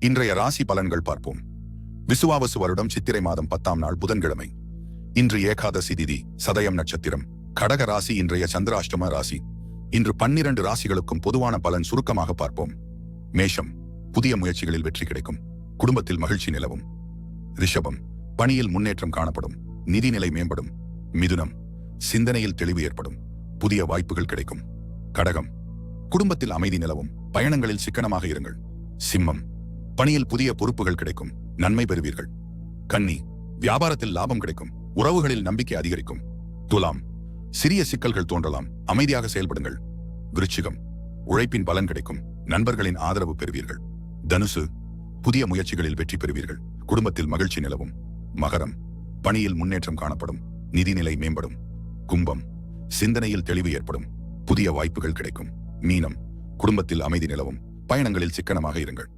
இன்றைய ராசி பலன்கள் பார்ப்போம். விசுவாவசு வருடம் சித்திரை மாதம் 10ஆம் நாள் புதன்கிழமை. இன்று ஏகாதசி திதி, சதயம் நட்சத்திரம். கடக ராசி இன்றைய சந்திராஷ்டம ராசி. இன்று 12 ராசிகளுக்கும் பொதுவான பலன் சுருக்கமாக பார்ப்போம். மேஷம், புதிய முயற்சிகளில் வெற்றி கிடைக்கும், குடும்பத்தில் மகிழ்ச்சி நிலவும். ரிஷபம், பணியில் முன்னேற்றம் காணப்படும், நிதிநிலை மேம்படும். மிதுனம், சிந்தனையில் தெளிவு ஏற்படும், புதிய வாய்ப்புகள் கிடைக்கும். கடகம், குடும்பத்தில் அமைதி நிலவும், பயணங்களில் சிக்கனமாக இருங்கள். சிம்மம், பணியில் புதிய பொறுப்புகள் கிடைக்கும், நன்மை பெறுவீர்கள். கன்னி, வியாபாரத்தில் லாபம் கிடைக்கும், உறவுகளில் நம்பிக்கை அதிகரிக்கும். துலாம், சிறிய சிக்கல்கள் தோன்றலாம், அமைதியாக செயல்படுங்கள். விருச்சிகம், உழைப்பின் பலன் கிடைக்கும், நண்பர்களின் ஆதரவு பெறுவீர்கள். தனுசு, புதிய முயற்சிகளில் வெற்றி பெறுவீர்கள், குடும்பத்தில் மகிழ்ச்சி நிலவும். மகரம், பணியில் முன்னேற்றம் காணப்படும், நிதிநிலை மேம்படும். கும்பம், சிந்தனையில் தெளிவு ஏற்படும், புதிய வாய்ப்புகள் கிடைக்கும். மீனம், குடும்பத்தில் அமைதி நிலவும், பயணங்களில் சிக்கனமாக இருங்கள்.